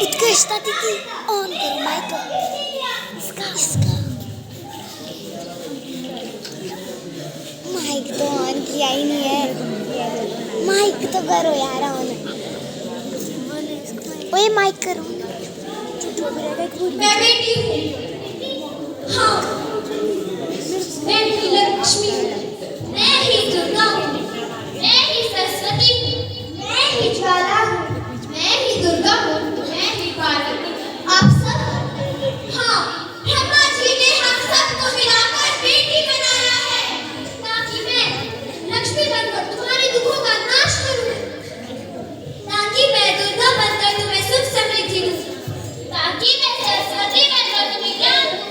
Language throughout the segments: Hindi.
उत्कृष्टता दीदी ऑन करो माइक इसका माइक तो ऑन किया ही नहीं है। माइक तो करो यार ऑन। ओए माइक करो। मैं बेटी हूँ। हाँ, मैं ही लक्ष्मी हूँ, मैं ही दुर्गा हूँ, मैं ही सरस्वती हूँ, मैं ही ज्वाला हूँ, मैं ही दुर्गा हूँ, मैं ही पार्वती। आप सब, हाँ, ब्रह्मा जी ने हम सबको मिलाकर बेटी बनाया है, ताकि मैं लक्ष्मी बनकर तुम्हारे दुखों का नाश करूँ, ताकि मैं दुर्गा बनकर तुम्हें सुख समृद्धि दूँ, ताकि मैं सरस्वती बनकर तुम्हें ज्ञान दूँ,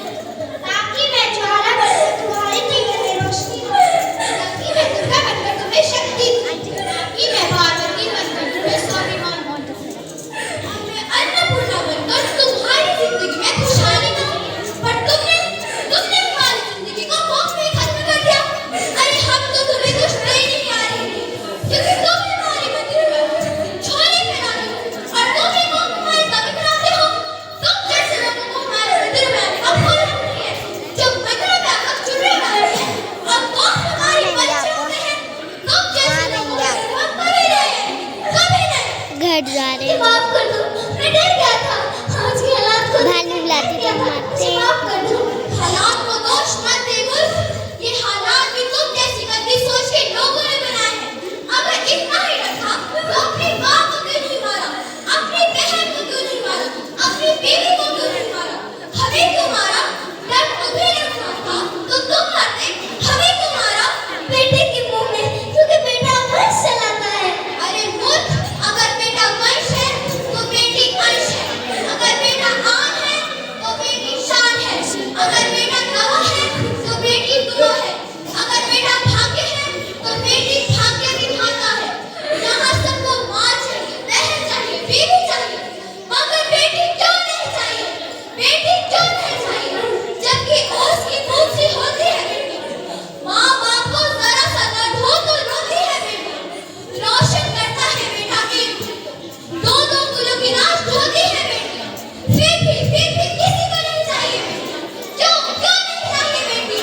ताकि मैं ज्वाला बनकर तुम्हारे जीवन में रोशनी दूँ, ताकि मैं दुर्गा बनकर हट जा रहे मुझे हैं। माफ कर दो, मैं डर गया था। आज के हालात को भालू बुलाती तो मुझे मारते। माफ कर दो। हालात को दोष मत दे मुल्क, ये हालात भी तुम जैसी गंदी सोच के लोगों ने बनाए हैं। अगर इतना ही रखा तो अपनी माँ को क्यों नहीं मारा, अपनी बहन को क्यों नहीं मारा, अपनी बीवी को क्यों नहीं मारा, हमें क्यों मारा? डर तुम्हें रखना था तो तुम मरते, हमें क्यों मारा? बेटे के मुंह में, क्योंकि बेटा वंश चलाता है। अरे मूर्ख, अगर बेटा वंश है तो बेटी अंश है, अगर बेटा आन है तो बेटी शान है, अगर बेटा गवाह है तो बेटी दुआ है, अगर बेटा भाग्य है तो बेटी भाग्य विधाता है। यहाँ सबको माँ चाहिए, बहन चाहिए, बीवी चाहिए, मगर बेटी क्यों नहीं चाहिए? बेटी क्यों नहीं चाहिए? जबकि उसकी भूख सी होती है बेटी, माँ बाप को जरा सा दर्द हो तो रोती है बेटी, रोशन करता है बेटा ईंट, दो दो कुलों की नाश ढोती है बेटी, फिर भी किसी को नहीं चाहिए बेटी। क्यों क्यों नहीं चाहिए बेटी?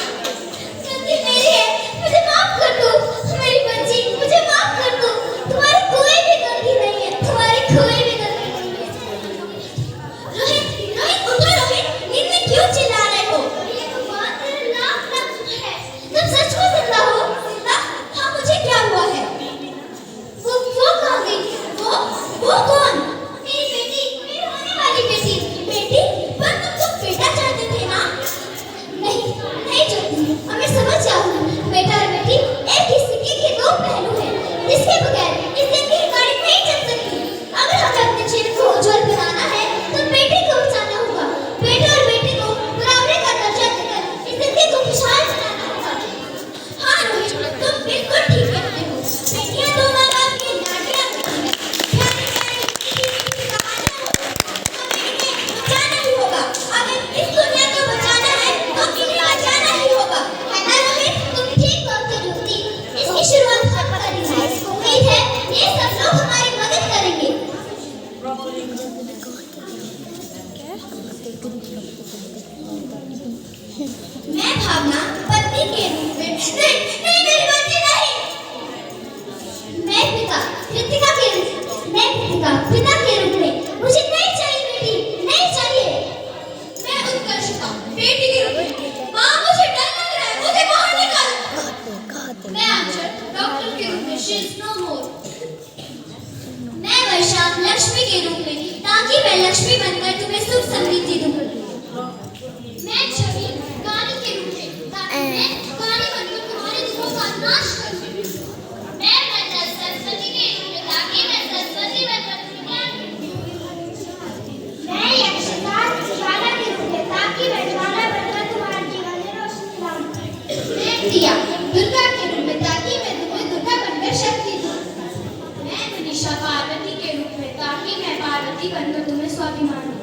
गलती मेरी है, मुझे माफ कर दो मेरी बच्ची, मुझे माफ कर दो। तुम्हारी कोई भी गलती नहीं है, तुम्हारी कोई भी गलती नहीं है। रोहित, रोहित उठो रोहित, नींद में क्यों चिल्ला रहे हो? ये तो बात तेरे नाक तक है। तुम सच में जिंदा हो? जिंदा? हाँ, मुझे क्या हुआ है? वो कहाँ गई? वो कौन? मेरी बेटी, मेरी होने वाली बेटी। बेटी? पर तुम तो बेटा चाहते थे ना? नहीं, नहीं चाहती। अब मैं समझ जाऊंगी। बेटा और बेटी एक ही सिक्के के दो पहलू हैं, जिसके बगैर इस जिंदगी की गाड़ी नहीं चल सकती। अगर हमें अपने जीवन को उज्जवल बनाना है तो बेटी को बचाना होगा। बेटे और बेटी को बराबरी का दर्जा देकर इस जिंदगी को खुशहाल बनाना होगा। हाँ रोहित, तुम बिल्कुल ठीक कहते हो। बेटियां तो माँ बाप की लाडलियां होती हैं। प्यारी प्यारी मीठी मीठी कहानियां होती हैं। हमें इन्हें बचाना ही होगा। अगर इस दुनिया को बचाना है तो इन्हें बचाना ही होगा। है ना रोहित? तुम ठीक कहते हो ज्योति। इसकी शुरुआत हम करेंगे। उम्मीद है ये सब लोग हमारी मदद करेंगे। मैं भावना पत्नी के रूप में नहीं नहीं मेरी बच्ची नहीं। मैं पिता कृतिका के रूप मैं कृतिका पिता के रूप में मुझे नहीं चाहिए बेटी, नहीं चाहिए। मैं उत्कर्षता बेटी के रूप में माँ मुझे डर लग रहा है, मुझे बाहर निकाल। मैं आंचल डॉक्टर के रूप में शी इज नो मोर। मैं वर्षा लक्ष्मी के रूप में, ताकि मैं लक्ष्मी बनकर तुम्हें सुख समृद्धि दूं। मैं छवि काली के रूप में, ताकि मैं काली बनकर तुम्हारे दुखों का नाश कर दूं। मैं मंडल सरस्वती के रूप में, ताकि मैं सरस्वती बनकर तुम्हें ज्ञान दूं। मैं यक्षता ज्वाला के रूप में, ताकि मैं ज्वाला बनकर तुम्हारे जीवन में रोशनी लाऊं। मैं दिया दुर्गा के रूप में, ताकि मैं तुम्हें दुर्गा बनकर शक्ति दूं। मैं मनीषा पार्वती के रूप में, ताकि मैं पार्वती बनकर तुम्हें स्वाभिमान दूं।